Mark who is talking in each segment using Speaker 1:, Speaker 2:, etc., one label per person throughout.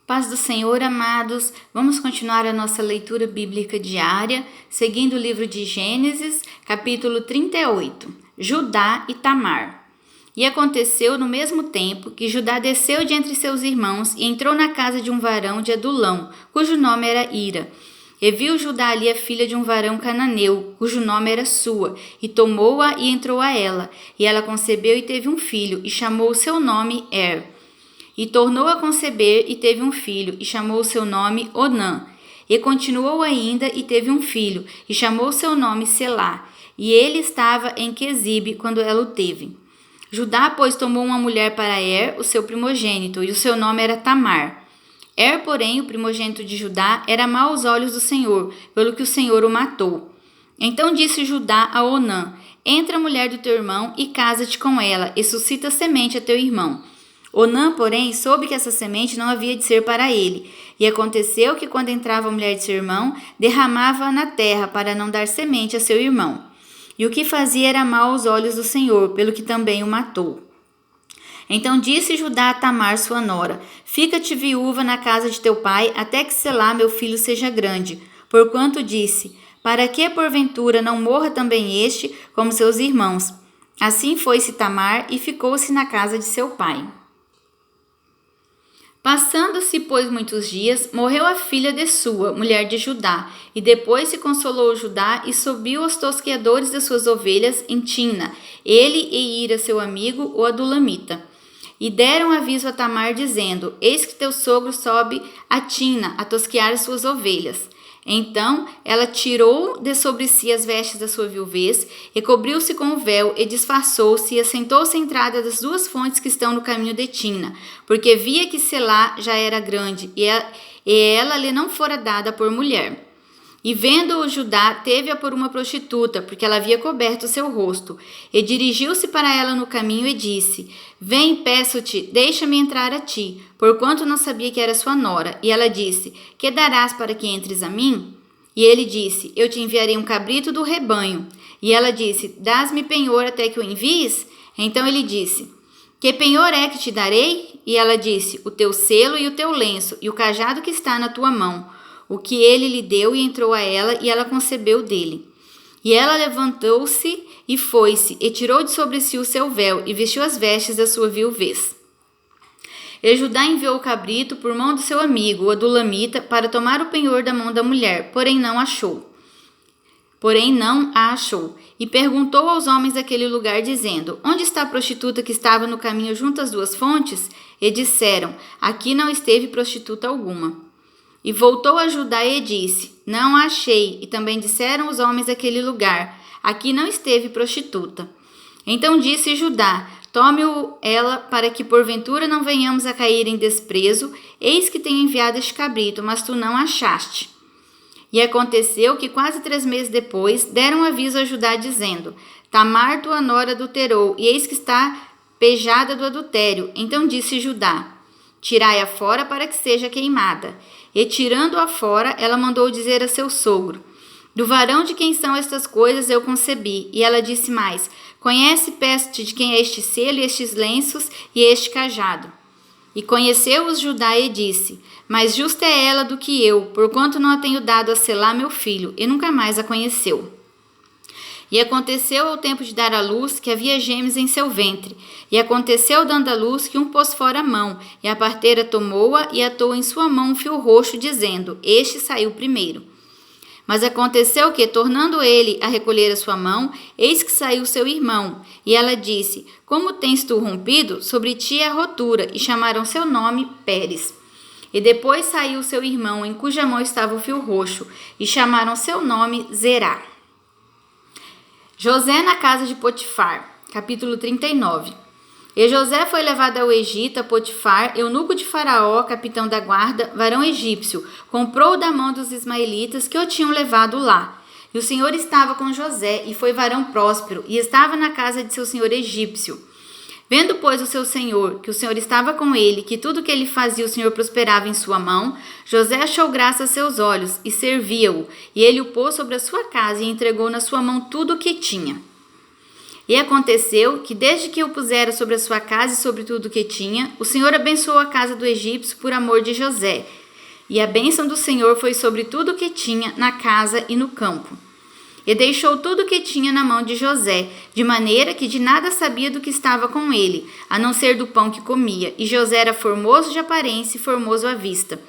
Speaker 1: Paz do Senhor, amados. Vamos continuar a nossa leitura bíblica diária, seguindo o livro de Gênesis, capítulo 38, Judá e Tamar. E aconteceu no mesmo tempo que Judá desceu de entre seus irmãos e entrou na casa de um varão de Adulão, cujo nome era Ira. E viu Judá ali a filha de um varão cananeu, cujo nome era Sua, e tomou-a e entrou a ela. E ela concebeu e teve um filho, e chamou o seu nome E tornou a conceber e teve um filho, e chamou o seu nome Onã. E continuou ainda e teve um filho, e chamou o seu nome Selá. E ele estava em Quezibe quando ela o teve. Judá, pois, tomou uma mulher para o seu primogênito, e o seu nome era Tamar. Porém, o primogênito de Judá, era mau aos olhos do Senhor, pelo que o Senhor o matou. Então disse Judá a Onã: Entra a mulher do teu irmão e casa-te com ela, e suscita semente a teu irmão. Onã, porém, soube que essa semente não havia de ser para ele. E aconteceu que, quando entrava a mulher de seu irmão, derramava-a na terra para não dar semente a seu irmão. E o que fazia era mal aos olhos do Senhor, pelo que também o matou. Então disse Judá a Tamar, sua nora: Fica-te viúva na casa de teu pai, até que Selá, meu filho, seja grande. Porquanto disse: Para que, porventura, não morra também este, como seus irmãos? Assim foi-se Tamar e ficou-se na casa de seu pai. Passando-se, pois, muitos dias, morreu a filha de Sua, mulher de Judá, e depois se consolou Judá e subiu aos tosqueadores das suas ovelhas em Timna, ele e Ira, seu amigo, o adulamita. E deram aviso a Tamar, dizendo: Eis que teu sogro sobe a Timna a tosquear as suas ovelhas. Então ela tirou de sobre si as vestes da sua viuvez, e cobriu-se com o véu, e disfarçou-se, e assentou-se à entrada das duas fontes que estão no caminho de Timna, porque via que Selá já era grande, e ela lhe não fora dada por mulher. E vendo-o Judá, teve-a por uma prostituta, porque ela havia coberto o seu rosto. E dirigiu-se para ela no caminho e disse: Vem, peço-te, deixa-me entrar a ti, porquanto não sabia que era sua nora. E ela disse: Que darás para que entres a mim? E ele disse: Eu te enviarei um cabrito do rebanho. E ela disse: Dás-me penhor até que o envies? Então ele disse: Que penhor é que te darei? E ela disse: O teu selo e o teu lenço, e o cajado que está na tua mão. O que ele lhe deu, e entrou a ela, e ela concebeu dele. E ela levantou-se e foi-se, e tirou de sobre si o seu véu, e vestiu as vestes da sua viuvez. E Judá enviou o cabrito por mão do seu amigo, o adulamita, para tomar o penhor da mão da mulher, porém não a achou. E perguntou aos homens daquele lugar, dizendo: Onde está a prostituta que estava no caminho junto às duas fontes? E disseram: Aqui não esteve prostituta alguma. E voltou a Judá e disse: Não a achei. E também disseram os homens daquele lugar: Aqui não esteve prostituta. Então disse Judá: Tome-o ela, para que porventura não venhamos a cair em desprezo. Eis que tenho enviado este cabrito, mas tu não achaste. E aconteceu que quase 3 meses depois deram aviso a Judá, dizendo: Tamar, tua nora, adulterou, e eis que está pejada do adultério. Então disse Judá: Tirai-a fora para que seja queimada. E tirando-a fora, ela mandou dizer a seu sogro: Do varão de quem são estas coisas eu concebi. E ela disse mais: Conhece, peço-te, de quem é este selo, e estes lenços, e este cajado. E conheceu-os Judá e disse: Mais justa é ela do que eu, porquanto não a tenho dado a Selá, meu filho. E nunca mais a conheceu. E aconteceu ao tempo de dar à luz, que havia gêmeos em seu ventre. E aconteceu, dando à luz, que um pôs fora a mão, e a parteira tomou-a e atou em sua mão um fio roxo, dizendo: Este saiu primeiro. Mas aconteceu que, tornando ele a recolher a sua mão, eis que saiu seu irmão. E ela disse: Como tens tu rompido? Sobre ti é a rotura. E chamaram seu nome Pérez. E depois saiu seu irmão, em cuja mão estava o fio roxo, e chamaram seu nome Zerá. José na casa de Potifar, capítulo 39. E José foi levado ao Egito, a Potifar, eunuco de Faraó, capitão da guarda, varão egípcio, comprou-o da mão dos ismaelitas que o tinham levado lá. E o Senhor estava com José, e foi varão próspero, e estava na casa de seu senhor egípcio. Vendo, pois, o seu senhor, que o Senhor estava com ele, que tudo que ele fazia o Senhor prosperava em sua mão, José achou graça a seus olhos, e servia-o, e ele o pôs sobre a sua casa, e entregou na sua mão tudo o que tinha. E aconteceu que, desde que o pusera sobre a sua casa e sobre tudo o que tinha, o Senhor abençoou a casa do egípcio por amor de José. E a bênção do Senhor foi sobre tudo o que tinha na casa e no campo. E deixou tudo o que tinha na mão de José, de maneira que de nada sabia do que estava com ele, a não ser do pão que comia. E José era formoso de aparência e formoso à vista.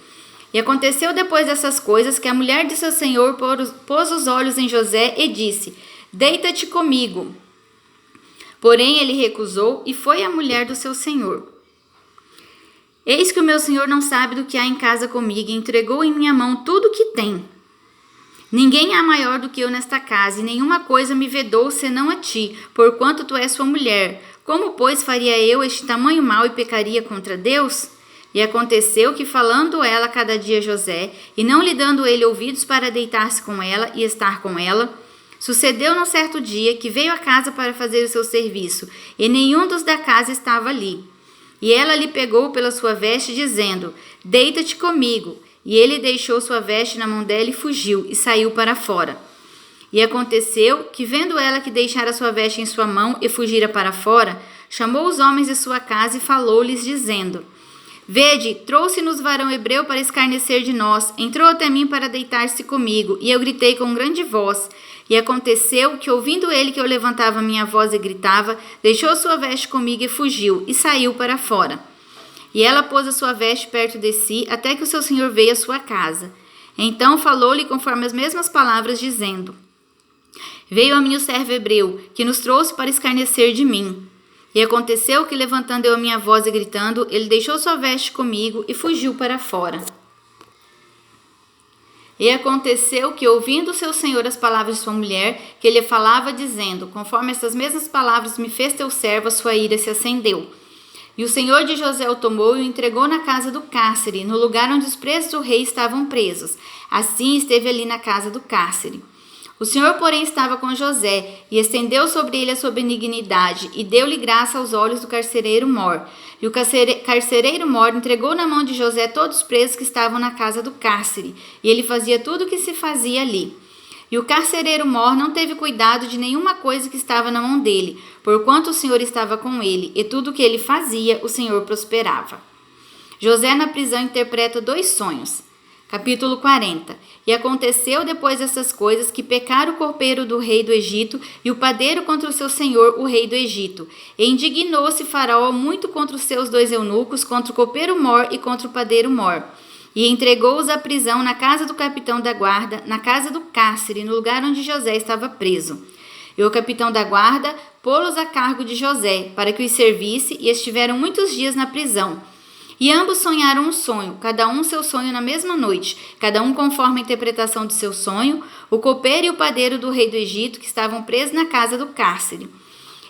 Speaker 1: E aconteceu depois dessas coisas que a mulher de seu senhor pôs os olhos em José e disse: Deita-te comigo. Porém ele recusou e foi a mulher do seu senhor. Eis que o meu senhor não sabe do que há em casa comigo e entregou em minha mão tudo o que tem. Ninguém há maior do que eu nesta casa, e nenhuma coisa me vedou senão a ti, porquanto tu és sua mulher. Como, pois, faria eu este tamanho mal e pecaria contra Deus? E aconteceu que, falando ela cada dia a José, e não lhe dando ele ouvidos para deitar-se com ela e estar com ela, sucedeu num certo dia que veio à casa para fazer o seu serviço, e nenhum dos da casa estava ali. E ela lhe pegou pela sua veste, dizendo: Deita-te comigo. E ele deixou sua veste na mão dela e fugiu, e saiu para fora. E aconteceu que, vendo ela que deixara sua veste em sua mão e fugira para fora, chamou os homens de sua casa e falou-lhes, dizendo: Vede, trouxe-nos varão hebreu para escarnecer de nós, entrou até mim para deitar-se comigo, e eu gritei com grande voz. E aconteceu que, ouvindo ele que eu levantava minha voz e gritava, deixou sua veste comigo e fugiu, e saiu para fora. E ela pôs a sua veste perto de si, até que o seu senhor veio à sua casa. Então falou-lhe conforme as mesmas palavras, dizendo: Veio a mim o servo hebreu, que nos trouxe para escarnecer de mim. E aconteceu que, levantando eu a minha voz e gritando, ele deixou sua veste comigo e fugiu para fora. E aconteceu que, ouvindo seu senhor as palavras de sua mulher, que ele falava, dizendo: Conforme essas mesmas palavras me fez teu servo, a sua ira se acendeu. E o senhor de José o tomou e o entregou na casa do cárcere, no lugar onde os presos do rei estavam presos. Assim esteve ali na casa do cárcere. O senhor, porém, estava com José, e estendeu sobre ele a sua benignidade, e deu-lhe graça aos olhos do carcereiro mor. E o carcereiro mor entregou na mão de José todos os presos que estavam na casa do cárcere, e ele fazia tudo o que se fazia ali. E o carcereiro mor não teve cuidado de nenhuma coisa que estava na mão dele, porquanto o Senhor estava com ele, e tudo o que ele fazia, o Senhor prosperava. José na prisão interpreta 2 sonhos. Capítulo 40. E aconteceu depois dessas coisas que pecaram o copeiro do rei do Egito e o padeiro contra o seu senhor, o rei do Egito. E indignou-se Faraó muito contra os seus 2 eunucos, contra o copeiro mor e contra o padeiro mor. E entregou-os à prisão na casa do capitão da guarda, na casa do cárcere, no lugar onde José estava preso. E o capitão da guarda pô-los a cargo de José, para que os servisse, e estiveram muitos dias na prisão. E ambos sonharam um sonho, cada um seu sonho na mesma noite, cada um conforme a interpretação de seu sonho, o copeiro e o padeiro do rei do Egito, que estavam presos na casa do cárcere.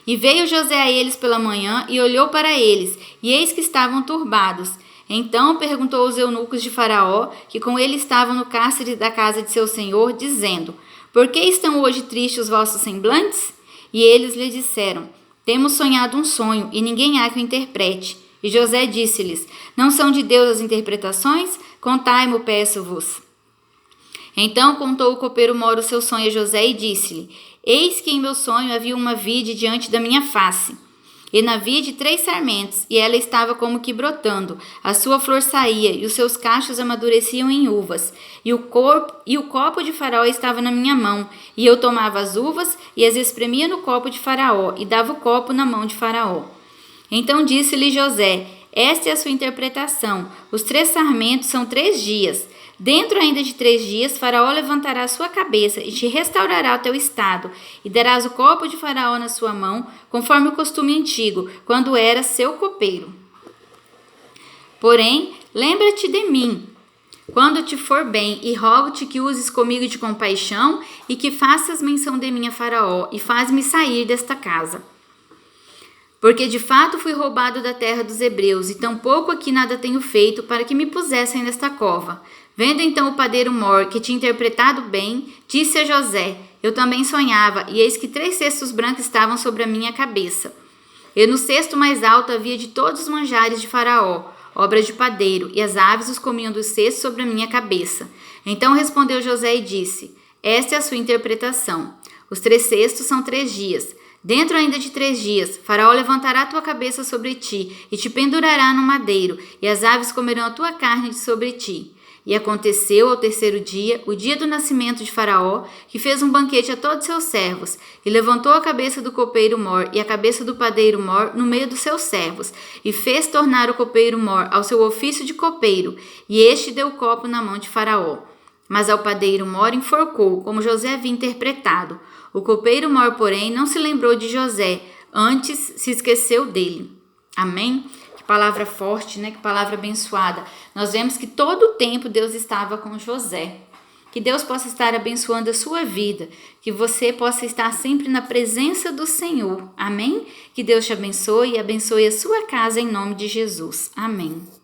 Speaker 1: E veio José a eles pela manhã e olhou para eles, e eis que estavam turbados. Então perguntou aos eunucos de Faraó, que com ele estavam no cárcere da casa de seu senhor, dizendo: Por que estão hoje tristes os vossos semblantes? E eles lhe disseram: Temos sonhado um sonho, e ninguém há que o interprete. E José disse-lhes: Não são de Deus as interpretações? Contai-mo, peço-vos. Então contou o copeiro mor o seu sonho a José e disse-lhe: Eis que em meu sonho havia uma vide diante da minha face. E na vide 3 sarmentos, e ela estava como que brotando. A sua flor saía, e os seus cachos amadureciam em uvas. E o copo de Faraó estava na minha mão. E eu tomava as uvas e as espremia no copo de Faraó, e dava o copo na mão de Faraó. Então disse-lhe José: Esta é a sua interpretação. Os 3 sarmentos são 3 dias. Dentro ainda de 3 dias, Faraó levantará a sua cabeça e te restaurará o teu estado, e darás o copo de Faraó na sua mão, conforme o costume antigo, quando era seu copeiro. Porém, lembra-te de mim, quando te for bem, e rogo-te que uses comigo de compaixão, e que faças menção de mim a Faraó, e faz-me sair desta casa. Porque de fato fui roubado da terra dos hebreus, e tampouco aqui nada tenho feito para que me pusessem nesta cova. Vendo então o padeiro mor, que tinha interpretado bem, disse a José: Eu também sonhava, e eis que 3 cestos brancos estavam sobre a minha cabeça. E no cesto mais alto havia de todos os manjares de Faraó, obra de padeiro, e as aves os comiam dos cestos sobre a minha cabeça. Então respondeu José e disse: Esta é a sua interpretação. Os 3 cestos são 3 dias. Dentro ainda de 3 dias, Faraó levantará a tua cabeça sobre ti e te pendurará no madeiro, e as aves comerão a tua carne de sobre ti. E aconteceu ao 3º dia, o dia do nascimento de Faraó, que fez um banquete a todos seus servos, e levantou a cabeça do copeiro mor e a cabeça do padeiro mor no meio dos seus servos, e fez tornar o copeiro mor ao seu ofício de copeiro, e este deu o copo na mão de Faraó. Mas ao padeiro mor enforcou, como José havia interpretado. O copeiro mor, porém, não se lembrou de José, antes se esqueceu dele. Amém? Que palavra forte, né? Que palavra abençoada. Nós vemos que todo o tempo Deus estava com José. Que Deus possa estar abençoando a sua vida. Que você possa estar sempre na presença do Senhor. Amém? Que Deus te abençoe e abençoe a sua casa em nome de Jesus. Amém.